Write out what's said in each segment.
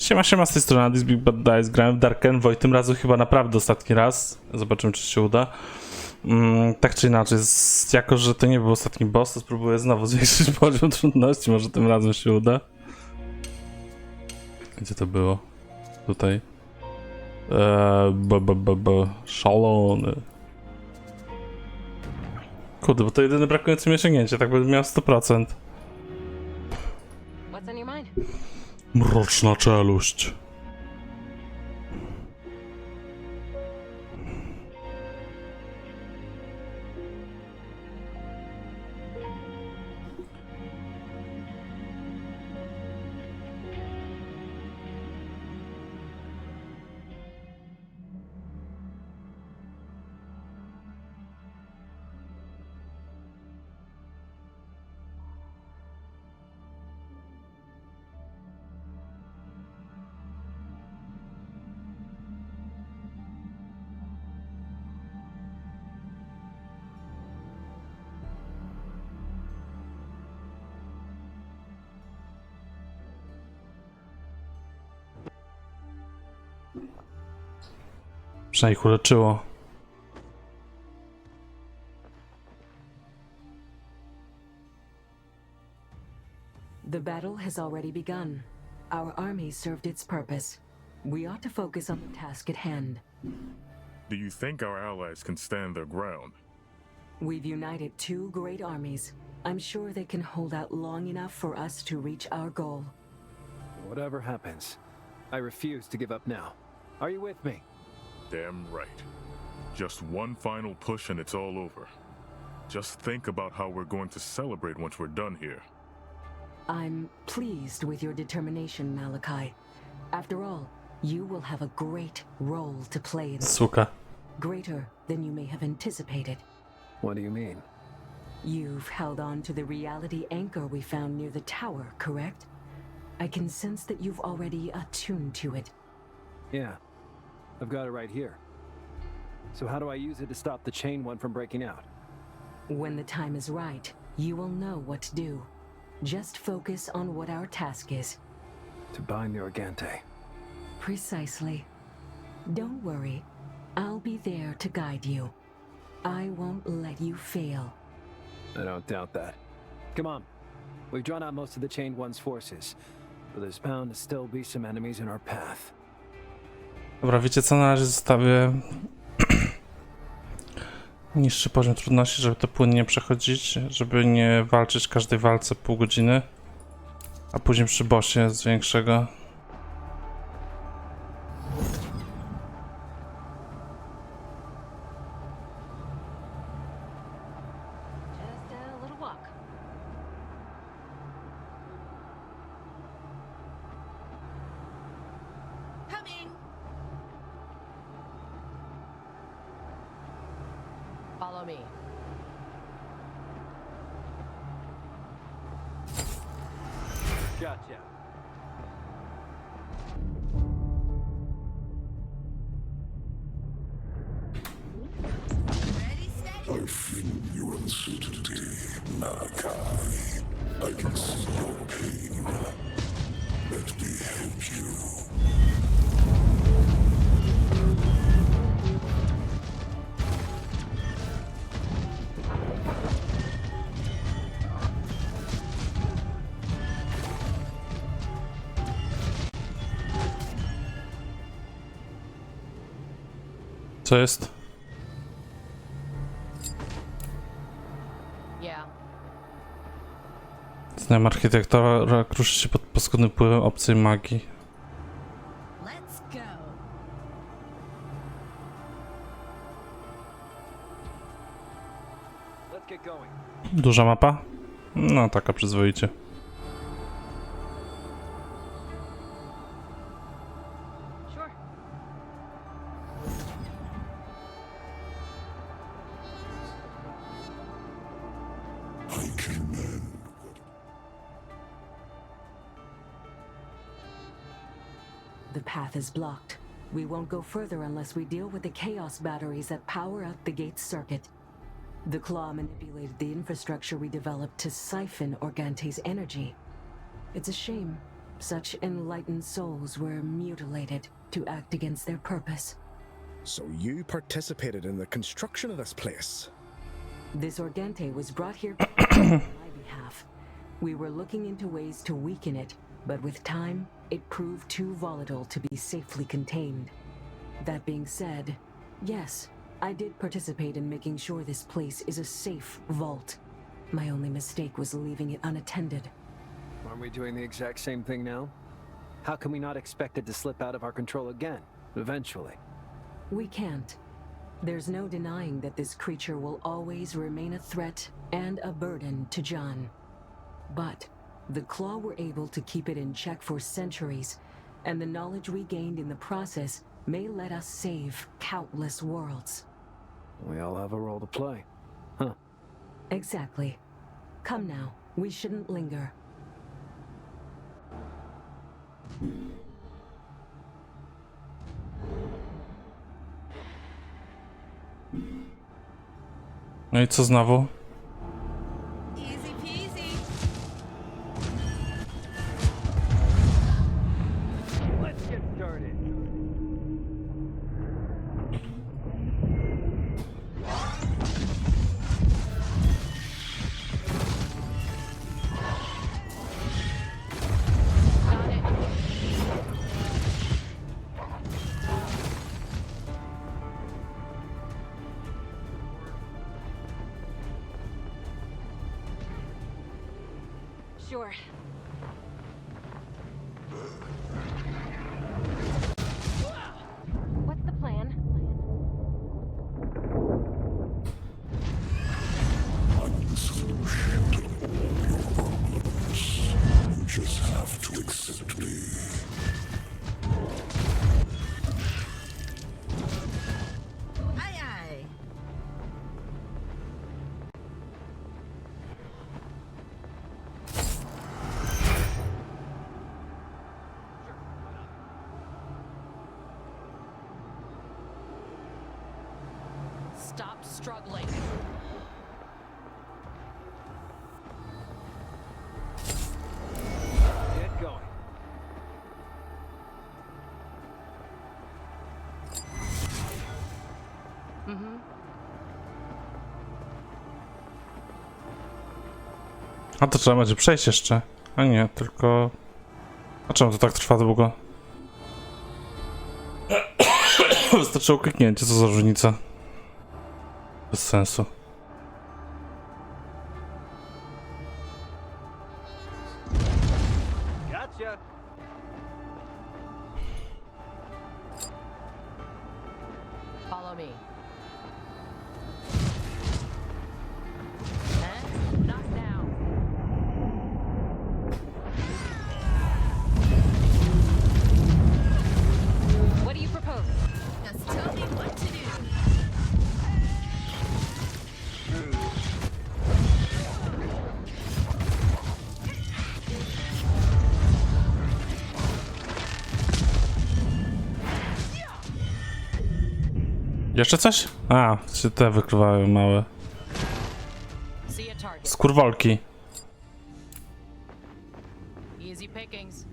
Siema, z tej strony This Big Bad Dice. Grałem w Dark Envoy, tym razem chyba naprawdę ostatni raz. Zobaczymy, czy się uda. Tak czy inaczej, jako że to nie był ostatni boss, to spróbuję znowu zwiększyć poziom trudności, może tym razem się uda. Gdzie to było? Tutaj. Szalony. Kurde, bo to jedyne brakujące mi osiągnięcie, tak bym miał 100%. Mroczna Czeluść. Przynajmniej ich uleczyło. The battle has already begun. Our army served its purpose. We ought to focus on the task at hand. Do you think our allies can stand their ground? We've united two great armies. I'm sure they can hold out long enough for us to reach our goal. Whatever happens, I refuse to give up now. Are you with me? Damn right. Just one final push and it's all over. Just think about how we're going to celebrate once we're done here. I'm pleased with your determination, Malachi. After all, you will have a great role to play in Suka. greater than you may have anticipated. What do you mean? You've held on to the reality anchor we found near the tower, correct? I can sense that you've already attuned to it. Yeah, I've got it right here. So how do I use it to stop the chain one from breaking out? When the time is right, you will know what to do. Just focus on what our task is. To bind the Organte. Precisely. Don't worry. I'll be there to guide you. I won't let you fail. I don't doubt that. Come on. We've drawn out most of the Chained One's forces, but there's bound to still be some enemies in our path. Dobra, wiecie co? Na razie zostawię niższy poziom trudności, żeby to płynnie przechodzić, żeby nie walczyć w każdej walce pół godziny, a później przy bossie z większego. Just a little walk. Coming. Follow me. Gotcha. I feel your uncertainty, Malachi. I can see your pain. Let me help you. Co jest? Yeah. Znam architektura kruszy się pod paskudnym wpływem obcej magii. Let's go. Let's get going. Duża mapa? No, taka przyzwoicie. Sure. I can mend. The path is blocked. We won't go further unless we deal with the chaos batteries that power out the gate's circuit. The Claw manipulated the infrastructure we developed to siphon Organte's energy. It's a shame, Such enlightened souls were mutilated to act against their purpose. So you participated in the construction of this place? This Orgente was brought here on my behalf. We were looking into ways to weaken it, but with time, it proved too volatile to be safely contained. That being said, yes, I did participate in making sure this place is a safe vault. My only mistake was leaving it unattended. Aren't we doing the exact same thing now? How can we not expect it to slip out of our control again, eventually? We can't. There's no denying that this creature will always remain a threat and a burden to John. But the Claw were able to keep it in check for centuries, and the knowledge we gained in the process may let us save countless worlds. We all have a role to play. Huh. Exactly. Come now, we shouldn't linger. No i co znowu? Easy peasy. Let's get started. Got it. Sure. What's the plan? I'm the solution to all your problems. You just have to accept me. Aye aye. Stop struggling. Get going. A to trzeba będzie przejść jeszcze. A nie, tylko... A czemu to tak trwa długo? Wystarczyło kliknięcie, co za różnica. Bez sensu. Gotcha. Follow me. Not now. What do you propose? Just tell me what to do. Jeszcze coś? A, się te wykrywały małe. See a target. Skurwolki. Easy pickings.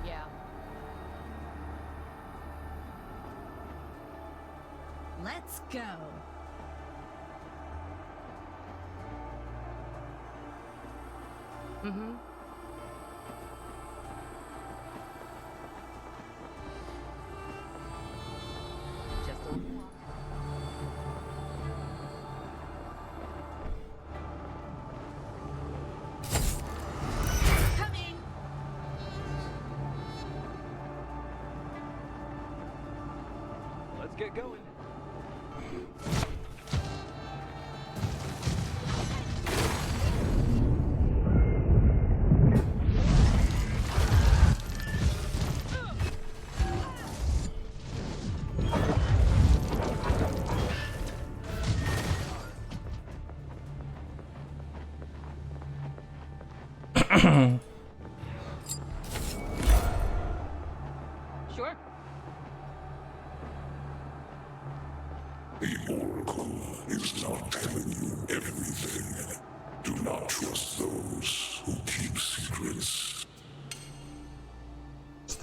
Yeah. Let's go. Mm-hmm. Just a little walk. Coming. Let's get going. Sure. The Oracle is not telling you everything. Do not trust those who keep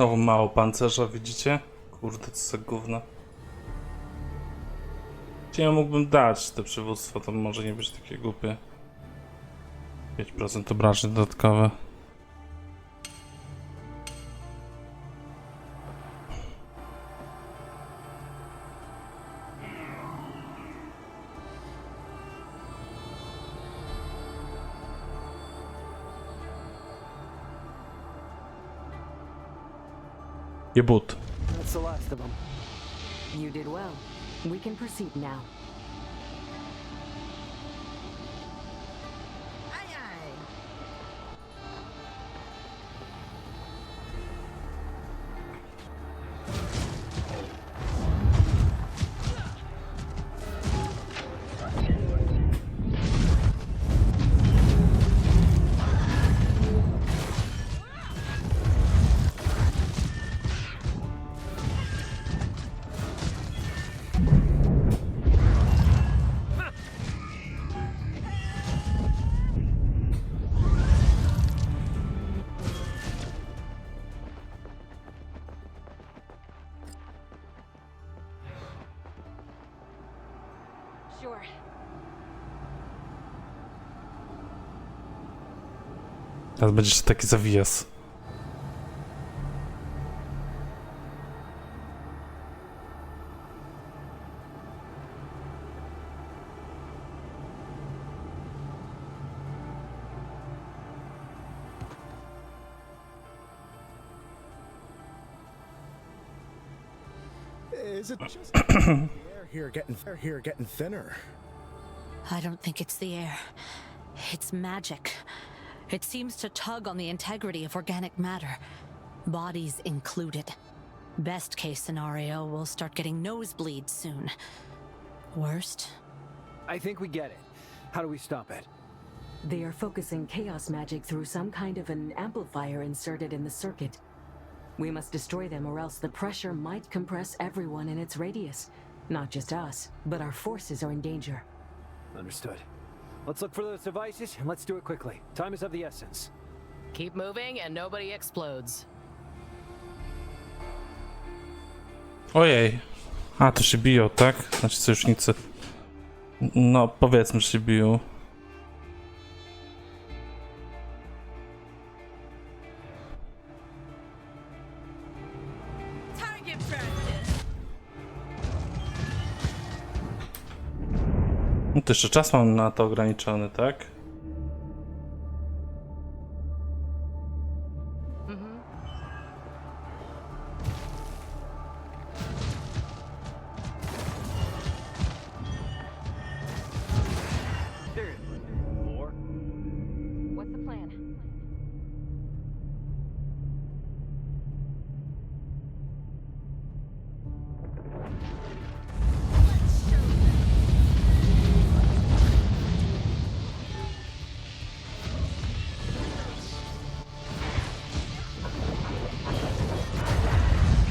Znowu mało pancerza, widzicie? Kurde, co za gówno. Czy ja mógłbym dać te przywództwo, to może nie być takie głupie. 5% obrażeń dodatkowe. Jebut. That's the last of them. You did well. We can proceed now. Sure. Teraz będzie jeszcze taki zawijas. Is it just the air here getting thinner? I don't think it's the air. It's magic. It seems to tug on the integrity of organic matter, bodies included. Best case scenario, we'll start getting nosebleeds soon. Worst? I think we get it. How do we stop it? They are focusing chaos magic through some kind of an amplifier inserted in the circuit. We must destroy them or else the pressure might compress everyone in its radius. Not just us, but our forces are in danger. Understood. Let's look for those devices and let's do it quickly. Time is of the essence. Keep moving and nobody explodes. Ojej. A, to się biją, tak? Znaczy sojusznicy. No, powiedzmy, że się biją. Target practice. No to jeszcze czas mam na to ograniczony, tak? Seriously. More? What's the plan?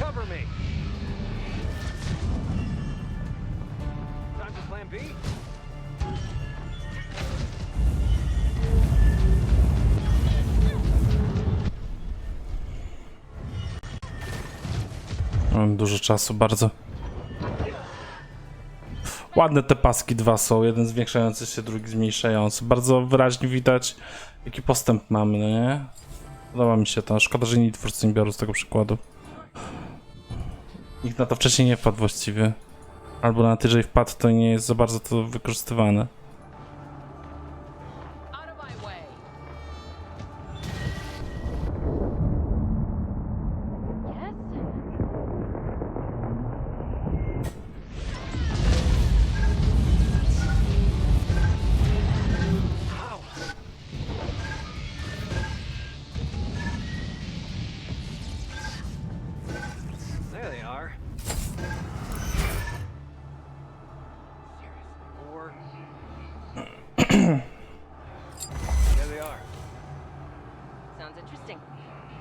Cover me! Time for plan B? Mam dużo czasu, bardzo. Ładne te paski dwa są, jeden zwiększający się, drugi zmniejszający. Bardzo wyraźnie widać, jaki postęp mamy, no nie? Podoba mi się to. Szkoda, że inni twórcy nie biorą z tego przykładu. Nikt na to wcześniej nie wpadł właściwie. Albo na tyle, że wpadł, to nie jest za bardzo to wykorzystywane. Out of my way. Yes? There they are. More. There they are. Sounds interesting.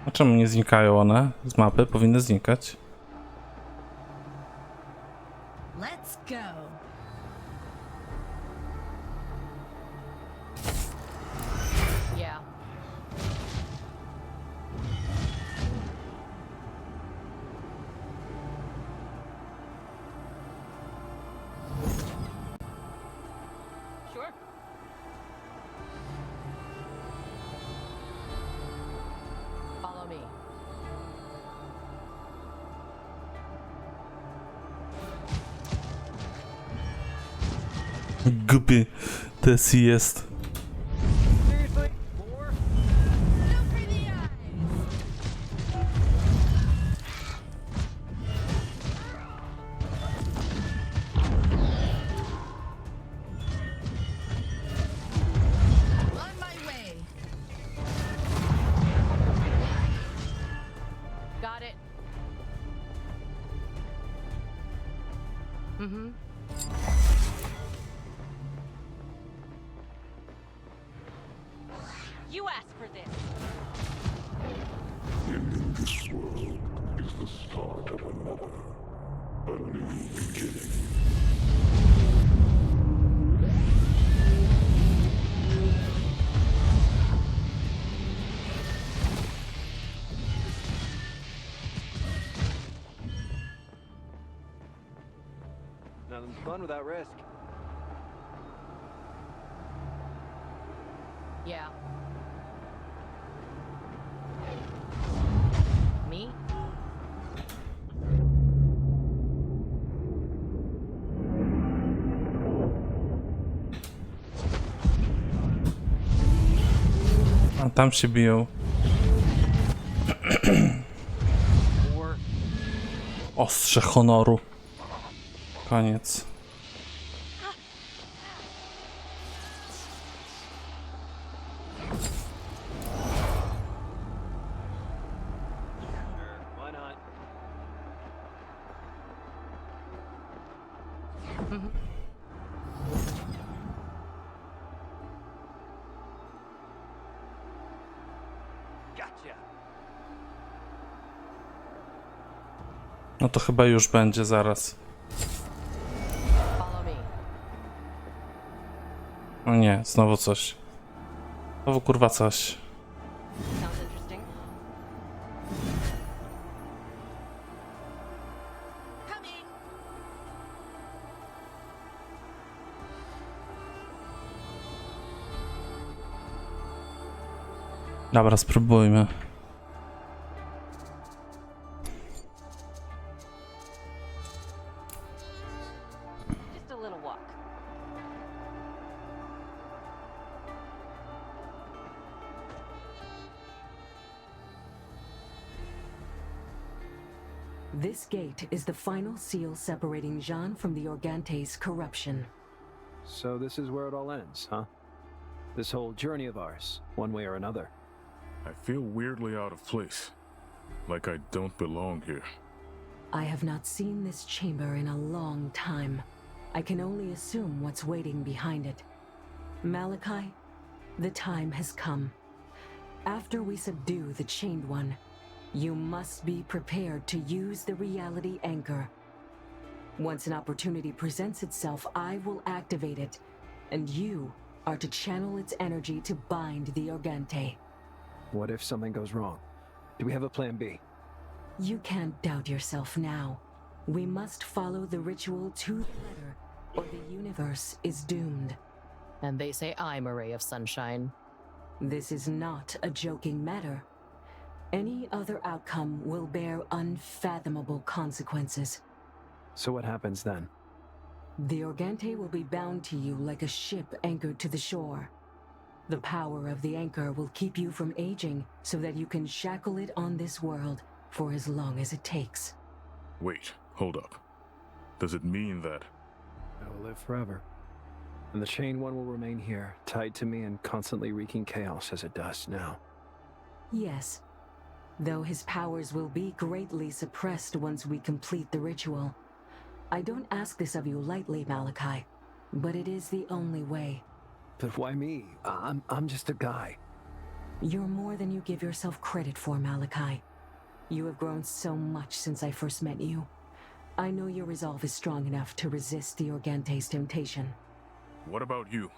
A czemu nie znikają one z mapy? Powinny znikać. Let's go. Yeah. Głupie to jest. Seriously? More? No for the eyes. On my way. Got it. Mm-hmm. You asked for this. In this world is the start of another, a new beginning. Nothing's fun without risk. Yeah. Me? A tam się biją. More? Ostrze honoru. Koniec. Why not? Gotcha. No to chyba już będzie zaraz. Follow me. O nie, znowu coś. Znowu kurwa coś. Sounds interesting. Coming. Dobra, spróbujmy. Just a little walk. This gate is the final seal separating Jean from the Organte's corruption. So this is where it all ends, huh? This whole journey of ours, one way or another. I feel weirdly out of place. Like I don't belong here. I have not seen this chamber in a long time. I can only assume what's waiting behind it. Malachi, the time has come. After we subdue the Chained One, you must be prepared to use the reality anchor. Once an opportunity presents itself, I will activate it, and you are to channel its energy to bind the Organte. What if something goes wrong? Do we have a plan B? You can't doubt yourself now. We must follow the ritual to the letter, or the universe is doomed. And they say I'm a ray of sunshine. This is not a joking matter. Any other outcome will bear unfathomable consequences. So what happens then? The Organte will be bound to you like a ship anchored to the shore. The power of the anchor will keep you from aging so that you can shackle it on this world for as long as it takes. Wait, hold up. Does it mean that... I will live forever. And the Chained One will remain here, tied to me and constantly wreaking chaos as it does now. Yes, though his powers will be greatly suppressed once we complete the ritual. I don't ask this of you lightly, Malachi, but it is the only way. But why me? I'm just a guy. You're more than you give yourself credit for, Malachi. You have grown so much since I first met you. I know your resolve is strong enough to resist the Organte's temptation. What about you?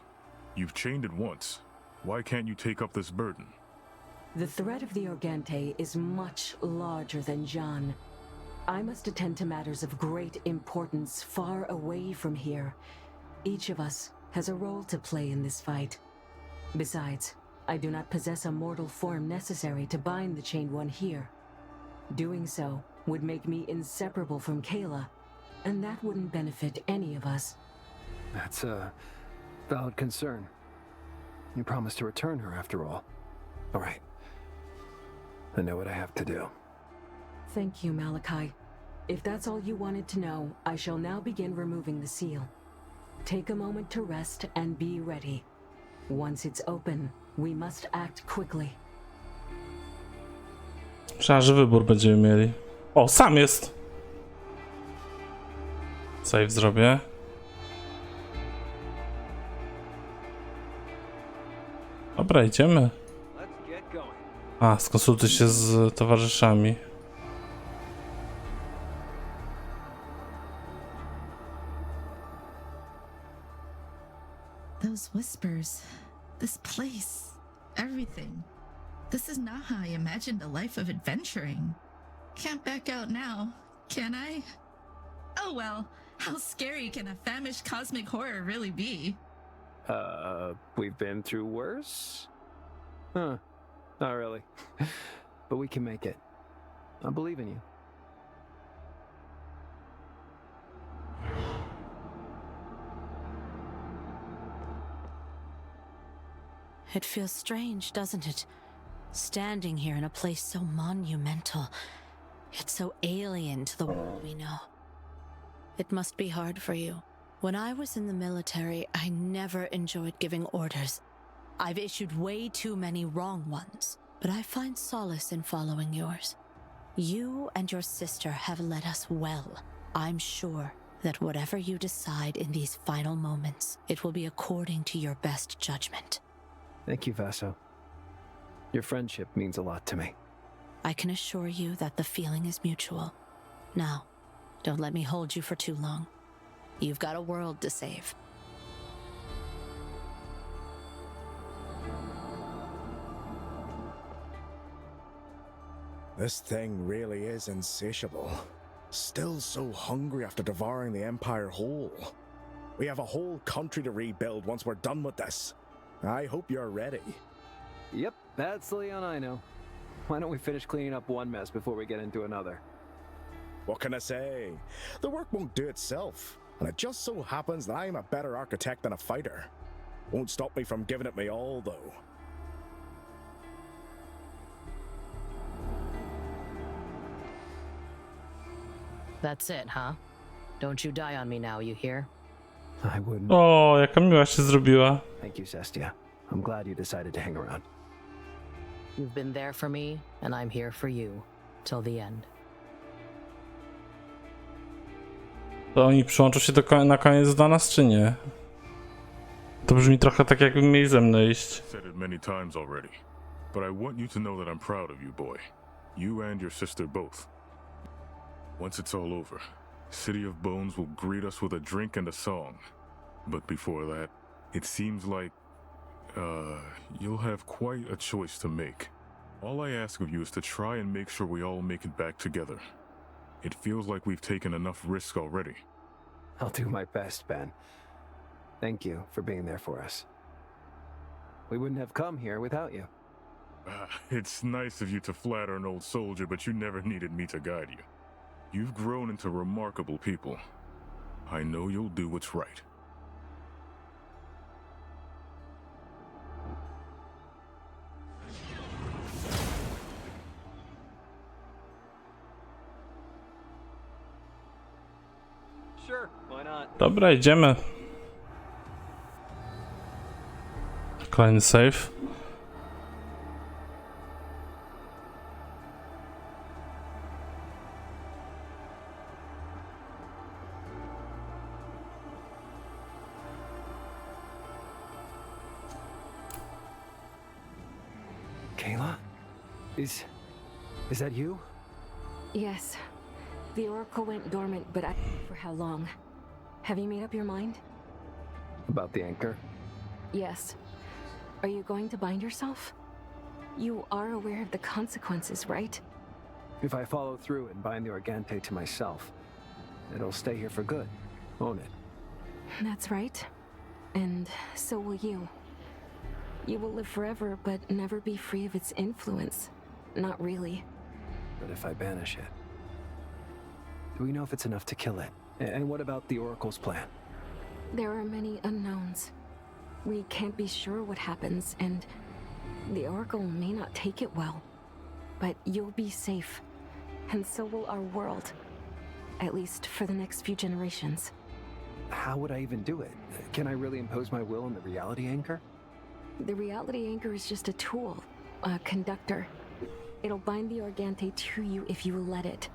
You've chained it once. Why can't you take up this burden? The threat of the Organte is much larger than Jean. I must attend to matters of great importance far away from here. Each of us has a role to play in this fight. Besides, I do not possess a mortal form necessary to bind the Chained One here. Doing so would make me inseparable from Kayla, and that wouldn't benefit any of us. That's a valid concern. You promised to return her after all. All right. I know what I have to do. Thank you, Malachi. If that's all you wanted to know, I shall now begin removing the seal. Take a moment to rest and be ready. Once it's open, we must act quickly. Myślałem, że wybór będziemy mieli. O, sam jest! Save zrobię. Dobra, idziemy. A, skonsultuj się z towarzyszami. Those whispers, this place, everything. This is not how I imagined a life of adventuring. Can't back out now, can I? Oh well, how scary can a famished cosmic horror really be? We've been through worse? Huh, not really. But we can make it. I believe in you. It feels strange, doesn't it? Standing here in a place so monumental, yet so alien to the world we know. It must be hard for you. When I was in the military, I never enjoyed giving orders. I've issued way too many wrong ones, but I find solace in following yours. You and your sister have led us well. I'm sure that whatever you decide in these final moments, it will be according to your best judgment. Thank you, Vaso. Your friendship means a lot to me. I can assure you that the feeling is mutual. Now, don't let me hold you for too long. You've got a world to save. This thing really is insatiable. Still so hungry after devouring the Empire whole. We have a whole country to rebuild once we're done with this. I hope you're ready. Yep, that's the Leon I know. Why don't we finish cleaning up one mess before we get into another? What can I say? The work won't do itself, and it just so happens that I'm a better architect than a fighter. Won't stop me from giving it my all, though. That's it, huh? Don't you die on me now, you hear? I wouldn't. O, jaka miła się zrobiła. Thank you, Cestia. I'm glad you decided to hang around. You've been there for me, and I'm here for you. Till the end. To oni przyłączą się na koniec do nas, czy nie? To brzmi trochę tak, jakby mieli ze mną iść. Said it many times already, but I want you to know that I'm proud of you, boy. You and your sister both. Once it's all over, City of Bones will greet us with a drink and a song. But before that, it seems like, you'll have quite a choice to make. All I ask of you is to try and make sure we all make it back together. It feels like we've taken enough risk already. I'll do my best, Ben. Thank you for being there for us. We wouldn't have come here without you. It's nice of you to flatter an old soldier, but you never needed me to guide you. You've grown into remarkable people. I know you'll do what's right. Sure, why not? Dobra, idziemy. Kolejny save. Kayla? Is that you? Yes. The Oracle went dormant, but I don't know for how long. Have you made up your mind? About the anchor? Yes. Are you going to bind yourself? You are aware of the consequences, right? If I follow through and bind the Organte to myself, it'll stay here for good, won't it? That's right. And so will you. You will live forever, but never be free of its influence. Not really. But if I banish it, do we know if it's enough to kill it? And what about the Oracle's plan? There are many unknowns. We can't be sure what happens, and the Oracle may not take it well. But you'll be safe, and so will our world. At least for the next few generations. How would I even do it? Can I really impose my will on the reality anchor? The reality anchor is just a tool, a conductor. It'll bind the Organte to you if you let it.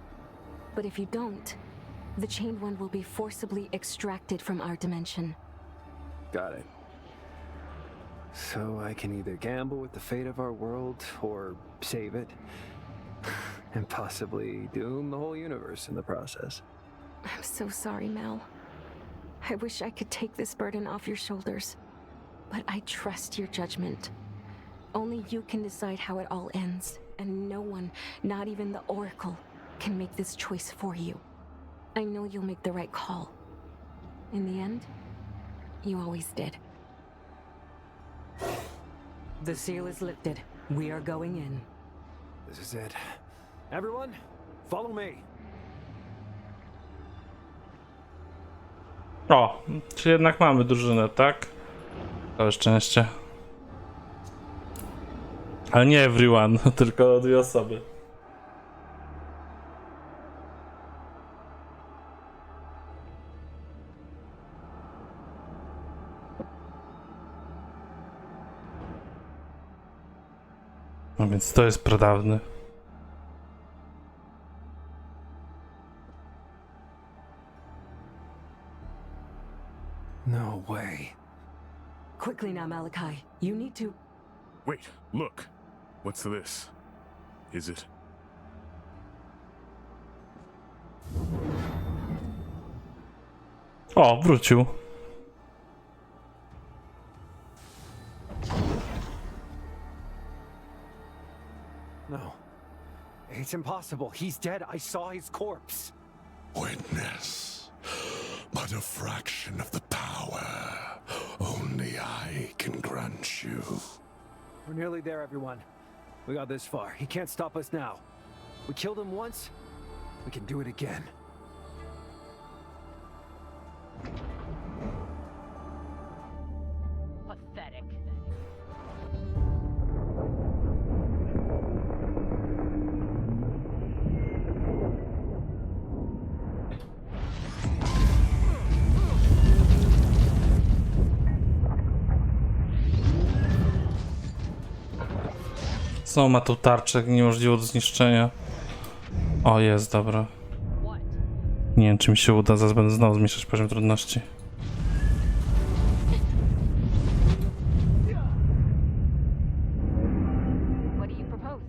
But if you don't, the Chained One will be forcibly extracted from our dimension. Got it. So I can either gamble with the fate of our world, or save it, and possibly doom the whole universe in the process. I'm so sorry, Mel. I wish I could take this burden off your shoulders. But I trust your judgment. Only you can decide how it all ends, and no one, not even the Oracle, can make this choice for you. I know you'll make the right call. In the end, you always did. The seal is lifted. We are going in. This is it. Everyone, follow me. O, czy jednak mamy drużynę, tak? Całe szczęście. Ale nie everyone, tylko 2 osoby. No więc to jest pradawny. No way. Quickly now, Malachi. You need to... Wait, look. What's this? Is it? O, wrócił. No. It's impossible. He's dead. I saw his corpse. Witness, but a fraction of the power only I can grant you. We're nearly there, everyone. We got this far. He can't stop us now. We killed him once. We can do it again. Pathetic. Co ma tu tarczę niemożliwą do zniszczenia? O, jest, dobra. Nie wiem, czy mi się uda, zaraz będę znowu zmniejszać poziom trudności. What do you propose?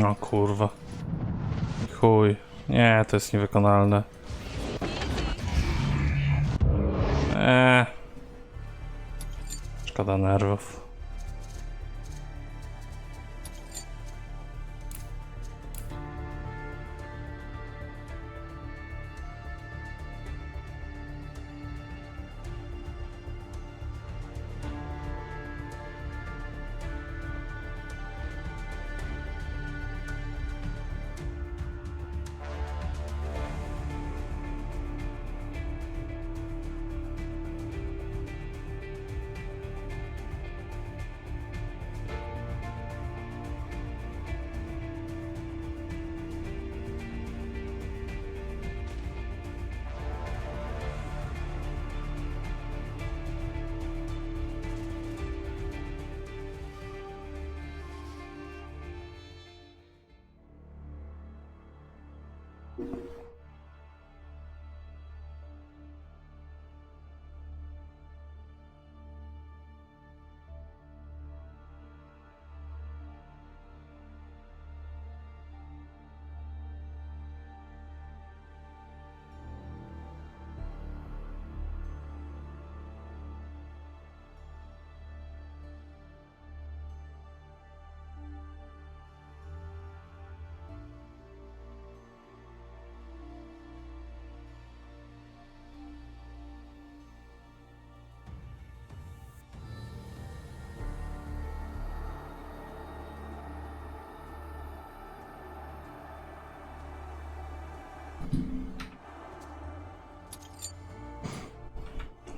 O kurwa. Chuj. Nie, to jest niewykonalne. Szkoda nerwów.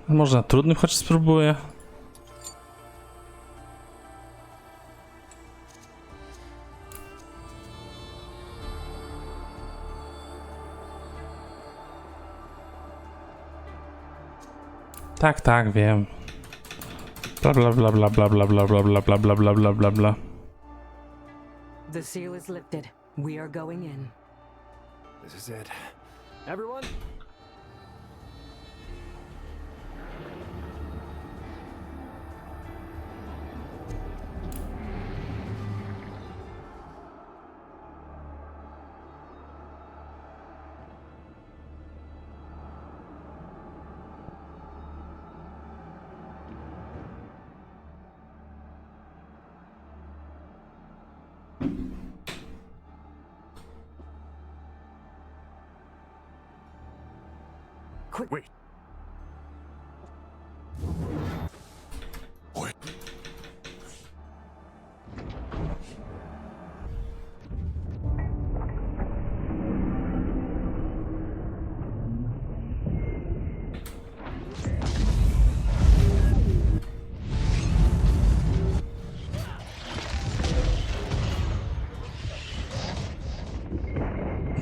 Może na trudnym choć spróbuję. Tak, wiem. Bla bla bla bla bla bla bla bla bla bla bla bla bla bla bla. The seal is lifted. We are going in. This is it. Everyone? Quick. Wait. Wait.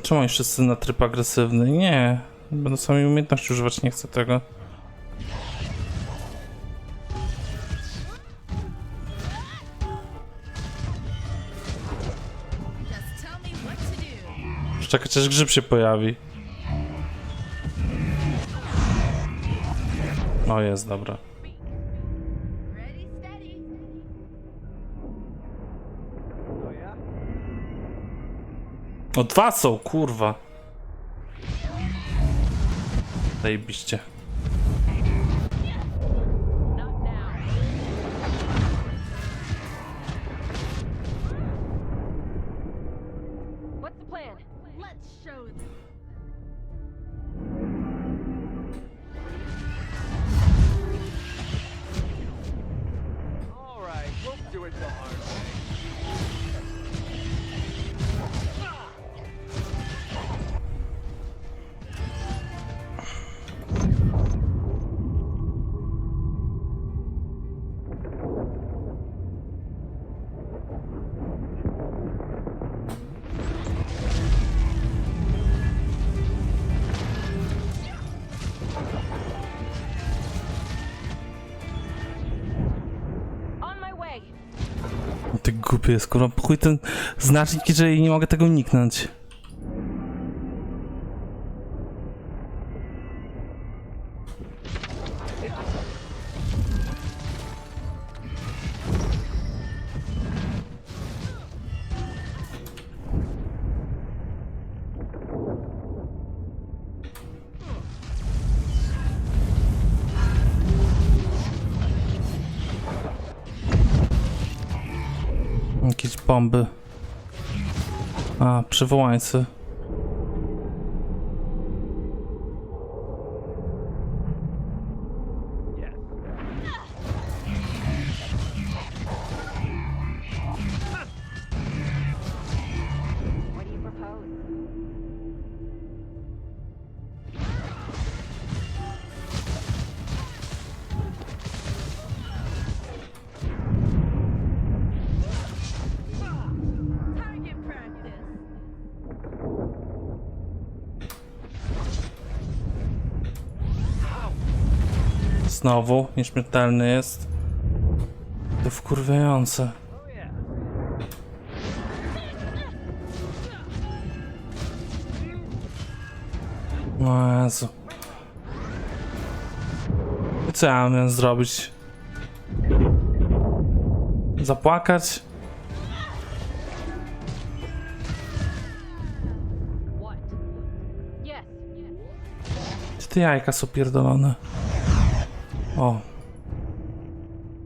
Czemu oni wszyscy na tryb agresywny? Nie. Będę samej umiejętności używać, nie chcę tego. Just tell me what to do. Czekać aż grzyb się pojawi. O, jest, dobra. Ready, steady. Oh yeah? O, dwa są, kurwa. Zajebiście. Not now. What's the plan? Let's show them. All right, we'll do it the hard way. On my way. Ty głupie jest, kurwa, chuj ten znacznik, jeżeli nie mogę tego uniknąć. Jakieś bomby. A, przywołańcy. Yes. What do you propose? Target practice. Znowu, nieśmiertelny jest. To wkurwiające. Oh yeah. O Jezu. I co ja miałem zrobić? Zapłakać? What? Yes. Czy te jajka są pierdolone? O.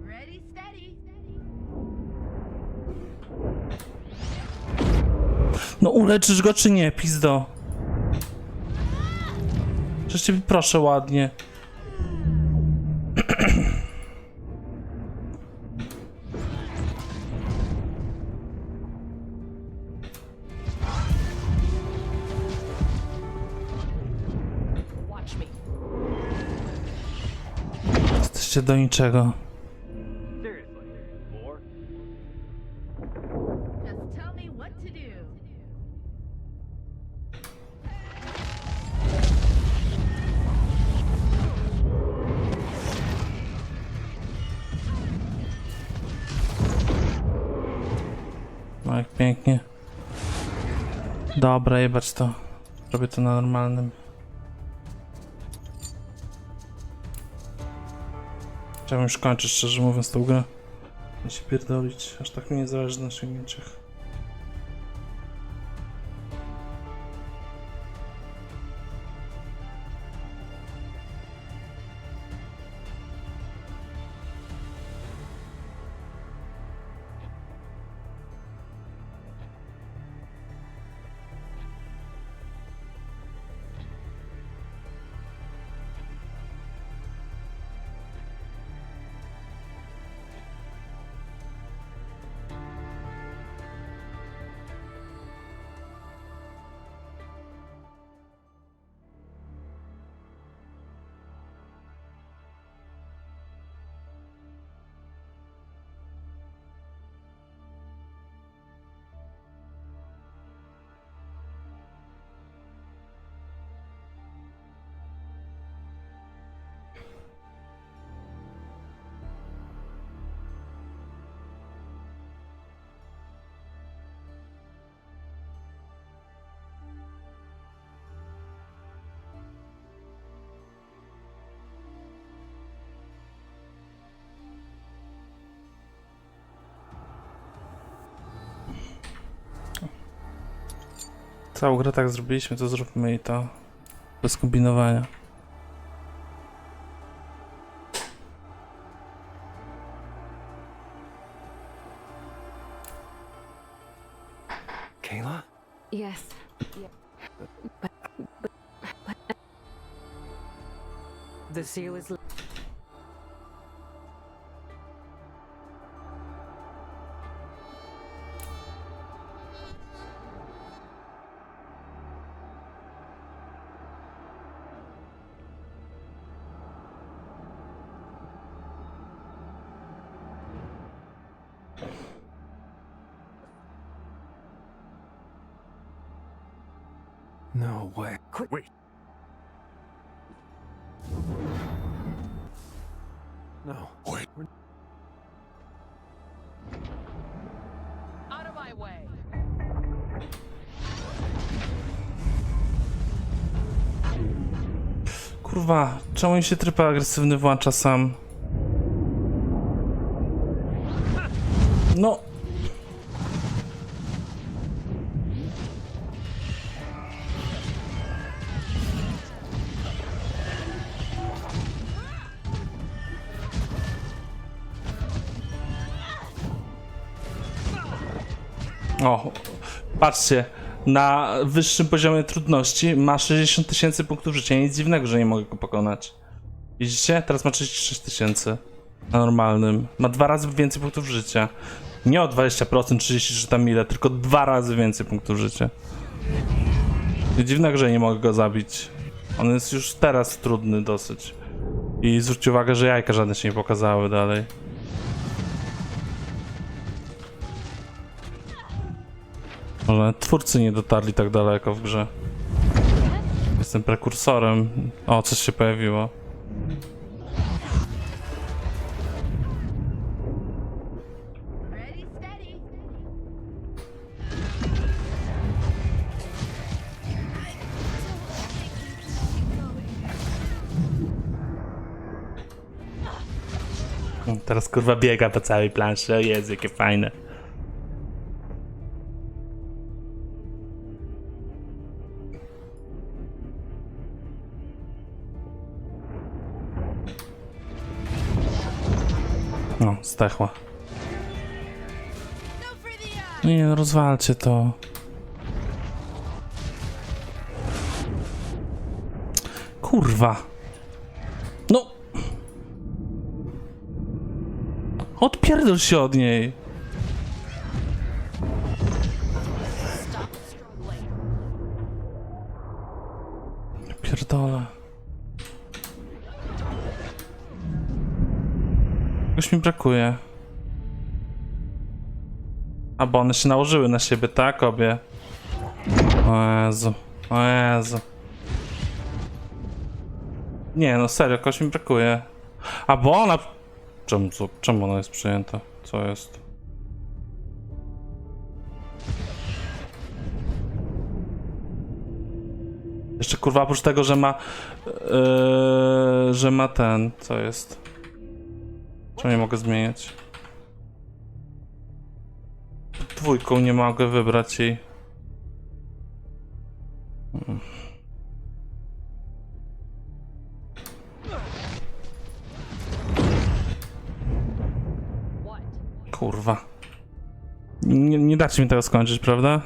Ready, steady. No uleczysz go czy nie, pizdo? Przecież ciebie proszę ładnie. Watch me. wreszcie do niczego. Just tell me what to do. No jak pięknie. Dobra, jebać to. Robię to na normalnym. Chciałbym już kończyć, szczerze mówiąc, tą grę. Nie się pierdolić, aż tak mi nie zależy na osiągnięciach. Całą grę tak zrobiliśmy, to zróbmy i to bez kombinowania. Kayla? Yes. The seal is. No way. Wait, No. Wait. Out of my way. Kurwa, czemu mi się tryb agresywny włącza sam? No. O, patrzcie, na wyższym poziomie trudności ma 60 000 punktów życia. Nic dziwnego, że nie mogę go pokonać. Widzicie? Teraz ma 36 000 na normalnym. Ma 2 razy więcej punktów życia. Nie o 20%, 30 czy tam ile, tylko 2 razy więcej punktów życia. Nic dziwnego, że nie mogę go zabić. On jest już teraz trudny dosyć. I zwróćcie uwagę, że jajka żadne się nie pokazały dalej. Może twórcy nie dotarli tak daleko w grze. Jestem prekursorem. O, coś się pojawiło. Ready, steady. Teraz kurwa biega po całej planszy. O Jezu, jakie fajne. No, zdechła. Nie, no rozwalcie to. Kurwa. No. Odpierdol się od niej. Pierdolę. Już mi brakuje. A bo one się nałożyły na siebie, tak, obie? O Jezu, o Jezu. Nie no, serio, kogoś mi brakuje. A bo ona... Czemu ona jest przyjęta? Co jest? Jeszcze kurwa, oprócz tego, że ma... że ma ten... Co jest? Czemu nie mogę zmieniać? Dwójką nie mogę wybrać jej. Kurwa. Nie dacie mi tego skończyć, prawda?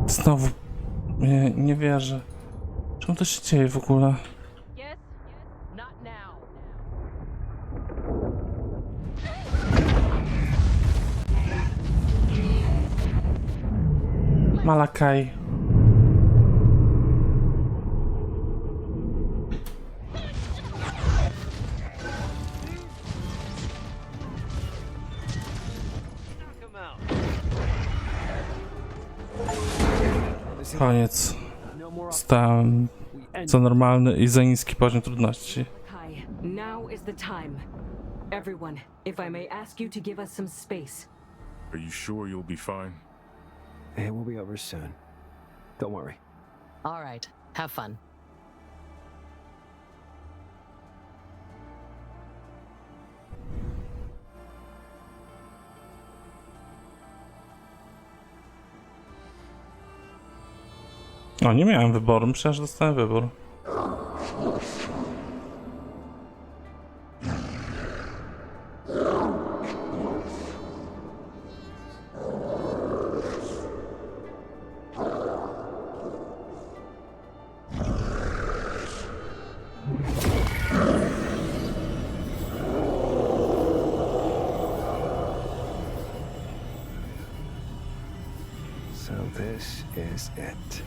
Znowu... Nie wierzę. Czemu to się dzieje w ogóle? Malakaj. Koniec. Stałem za normalny i za niski poziom trudności. Kai, now is the time. Everyone, if I may ask you to give us some space. Are you sure you'll be fine? It will be over soon. Don't worry. All right, have fun. O, nie miałem wyboru, myślałem, że dostałem wybór. So this is it.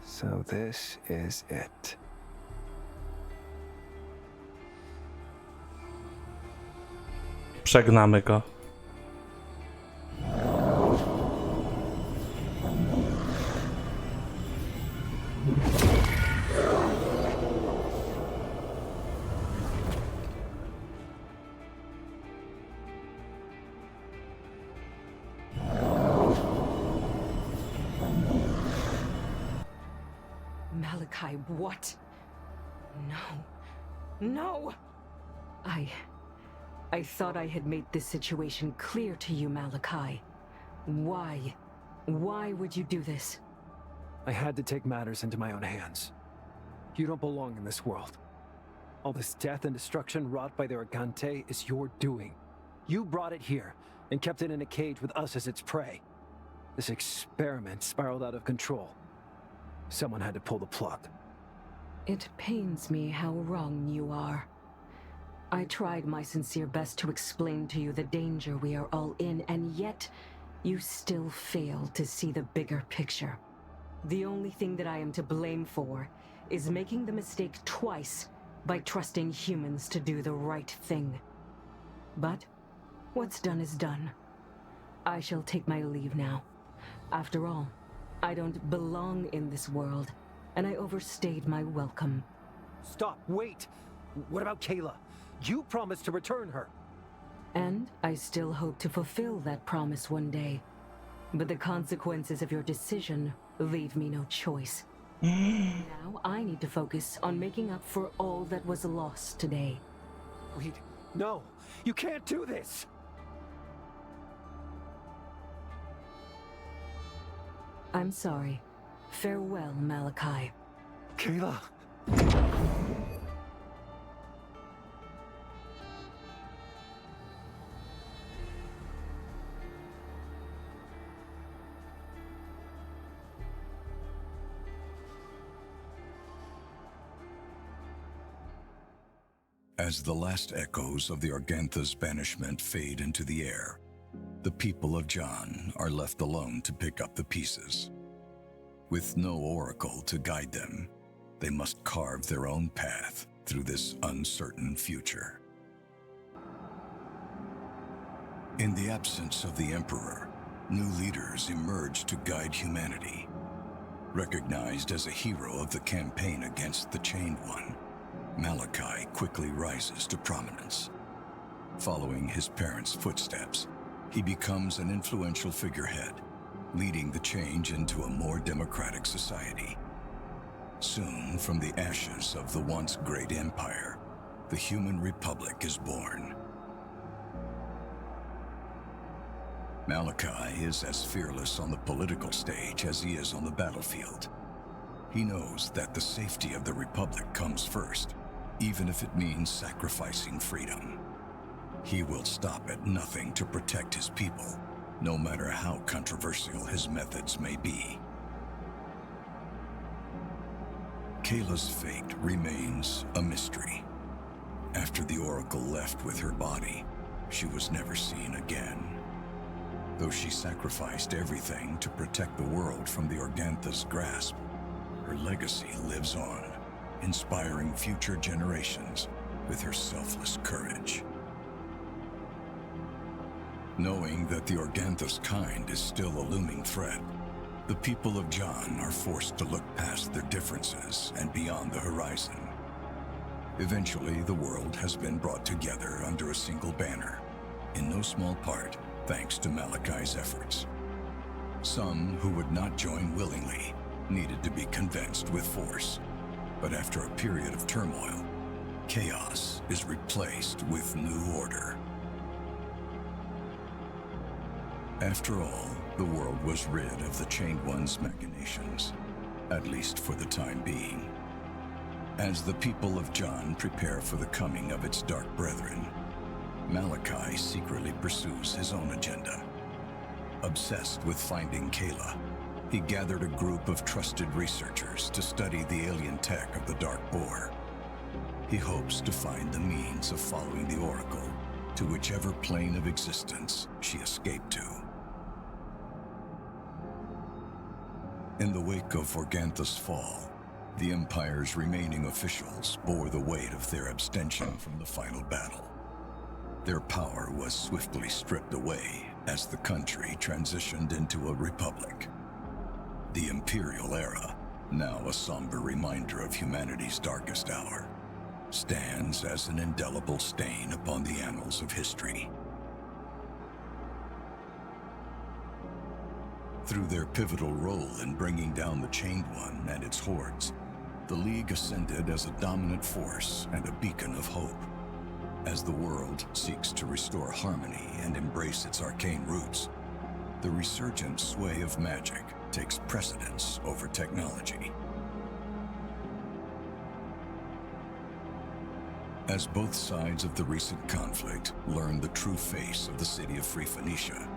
So this is it. Przegnamy go. Malachi, what? No. No! I thought I had made this situation clear to you, Malachi. Why? Why would you do this? I had to take matters into my own hands. You don't belong in this world. All this death and destruction wrought by the Organte is your doing. You brought it here and kept it in a cage with us as its prey. This experiment spiraled out of control. Someone had to pull the plug. It pains me how wrong you are. I tried my sincere best to explain to you the danger we are all in, and yet you still fail to see the bigger picture. The only thing that I am to blame for is making the mistake twice by trusting humans to do the right thing. But what's done is done. I shall take my leave now. After all, I don't belong in this world, and I overstayed my welcome. Stop, wait! What about Kayla? You promised to return her. And I still hope to fulfill that promise one day. But the consequences of your decision leave me no choice. Now I need to focus on making up for all that was lost today. Wait, no, you can't do this. I'm sorry. Farewell, Malachi. Kayla. As the last echoes of the Organtha's banishment fade into the air, the people of John are left alone to pick up the pieces. With no oracle to guide them, they must carve their own path through this uncertain future. In the absence of the Emperor, new leaders emerge to guide humanity. Recognized as a hero of the campaign against the Chained One, Malachi quickly rises to prominence. Following his parents' footsteps, he becomes an influential figurehead, leading the change into a more democratic society. Soon, from the ashes of the once great empire, the human republic is born. Malachi is as fearless on the political stage as he is on the battlefield. He knows that the safety of the republic comes first, even if it means sacrificing freedom. He will stop at nothing to protect his people, no matter how controversial his methods may be. Kayla's fate remains a mystery. After the Oracle left with her body, she was never seen again. Though she sacrificed everything to protect the world from the Organtha's grasp, her legacy lives on, inspiring future generations with her selfless courage. Knowing that the Organtha's kind is still a looming threat, the people of John are forced to look past their differences and beyond the horizon. Eventually, the world has been brought together under a single banner, in no small part thanks to Malachi's efforts. Some who would not join willingly needed to be convinced with force. But after a period of turmoil, chaos is replaced with new order. After all, the world was rid of the Chained One's machinations, at least for the time being. As the people of John prepare for the coming of its dark brethren, Malachi secretly pursues his own agenda. Obsessed with finding Kayla, he gathered a group of trusted researchers to study the alien tech of the Dark Boar. He hopes to find the means of following the Oracle to whichever plane of existence she escaped to. In the wake of Organtha's fall, the Empire's remaining officials bore the weight of their abstention from the final battle. Their power was swiftly stripped away as the country transitioned into a republic. The Imperial era, now a somber reminder of humanity's darkest hour, stands as an indelible stain upon the annals of history. Through their pivotal role in bringing down the Chained One and its hordes, the League ascended as a dominant force and a beacon of hope. As the world seeks to restore harmony and embrace its arcane roots, the resurgent sway of magic takes precedence over technology. As both sides of the recent conflict learn the true face of the city of Free Phoenicia,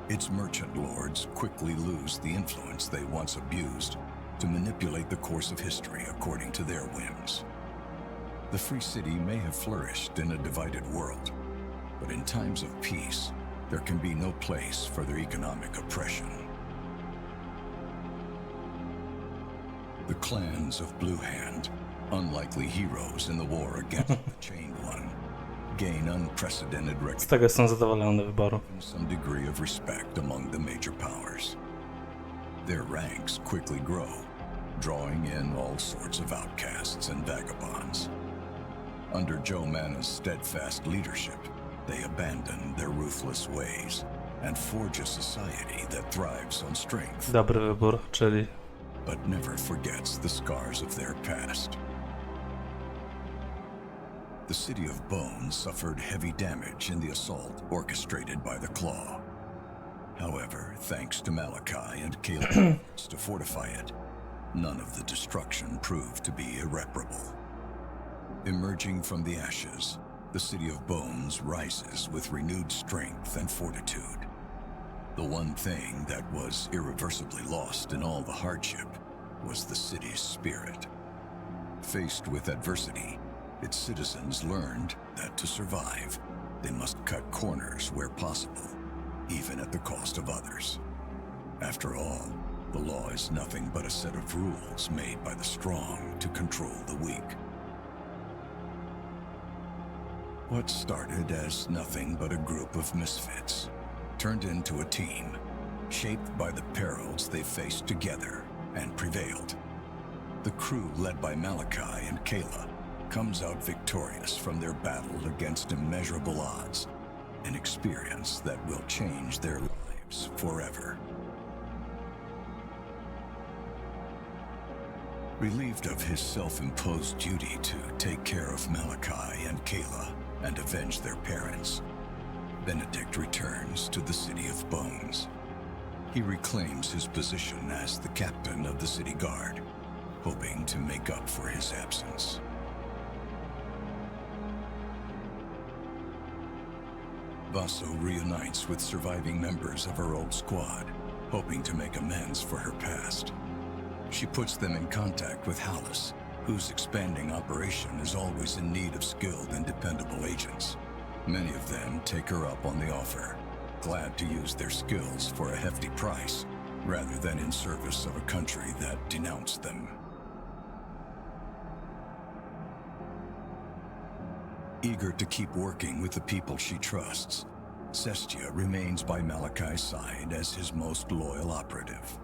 its merchant lords quickly lose the influence they once abused to manipulate the course of history according to their whims. The Free City may have flourished in a divided world, but in times of peace, there can be no place for their economic oppression. The clans of Blue Hand, unlikely heroes in the war against the Chained One, gain unprecedented Z tego jestem zadowolony wyboru. and some degree of respect among the major powers. Their ranks quickly grow, drawing in all sorts of outcasts and vagabonds. Under Joe Mana's steadfast leadership, they abandon their ruthless ways and forge a society that thrives on strength, Dobry wybór, czyli but never forgets the scars of their past. The City of Bones suffered heavy damage in the assault orchestrated by the Claw. However, thanks to Malachi and Caleb's to fortify it, none of the destruction proved to be irreparable. Emerging from the ashes, the City of Bones rises with renewed strength and fortitude. The one thing that was irreversibly lost in all the hardship was the city's spirit. Faced with adversity, its citizens learned that to survive, they must cut corners where possible, even at the cost of others. After all, the law is nothing but a set of rules made by the strong to control the weak. What started as nothing but a group of misfits turned into a team, shaped by the perils they faced together and prevailed. The crew led by Malachi and Kayla comes out victorious from their battle against immeasurable odds, an experience that will change their lives forever. Relieved of his self-imposed duty to take care of Malachi and Kayla and avenge their parents, Benedict returns to the City of Bones. He reclaims his position as the captain of the city guard, hoping to make up for his absence. Vaso reunites with surviving members of her old squad, hoping to make amends for her past. She puts them in contact with Hallis, whose expanding operation is always in need of skilled and dependable agents. Many of them take her up on the offer, glad to use their skills for a hefty price, rather than in service of a country that denounced them. Eager to keep working with the people she trusts, Sestia remains by Malachi's side as his most loyal operative.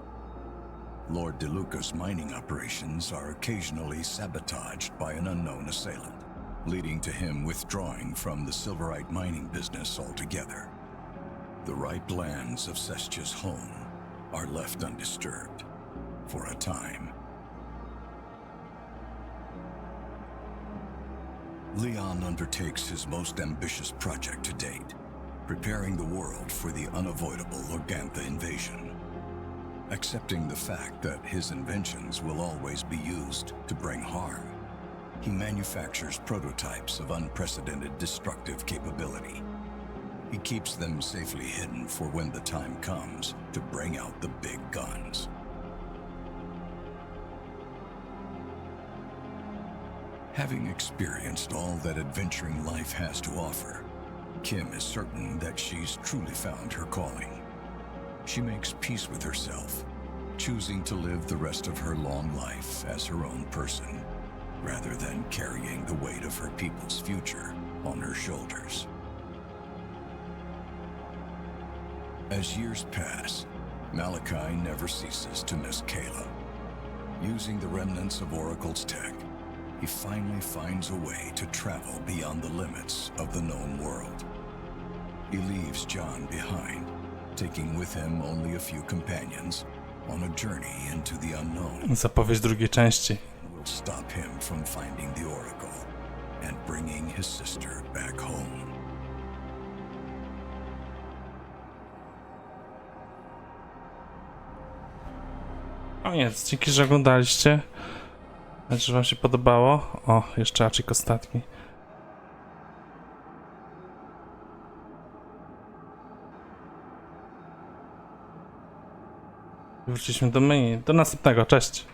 Lord DeLuca's mining operations are occasionally sabotaged by an unknown assailant, leading to him withdrawing from the silverite mining business altogether. The ripe lands of Sestia's home are left undisturbed for a time. Leon undertakes his most ambitious project to date, preparing the world for the unavoidable Organtha invasion. Accepting the fact that his inventions will always be used to bring harm, he manufactures prototypes of unprecedented destructive capability. He keeps them safely hidden for when the time comes to bring out the big guns. Having experienced all that adventuring life has to offer, Kim is certain that she's truly found her calling. She makes peace with herself, choosing to live the rest of her long life as her own person, rather than carrying the weight of her people's future on her shoulders. As years pass, Malachi never ceases to miss Kayla. Using the remnants of Oracle's tech, he finally finds a way to travel beyond the limits of the known world. He leaves John behind, taking with him only a few companions on a journey into the unknown. zapowiedź drugiej części. Will stop him from finding the Oracle and bringing his sister back home. Koniec, dzięki, że oglądaliście. Znaczy, że wam się podobało. O, jeszcze aczyk ostatni. Wróciliśmy do menu. Do następnego, cześć.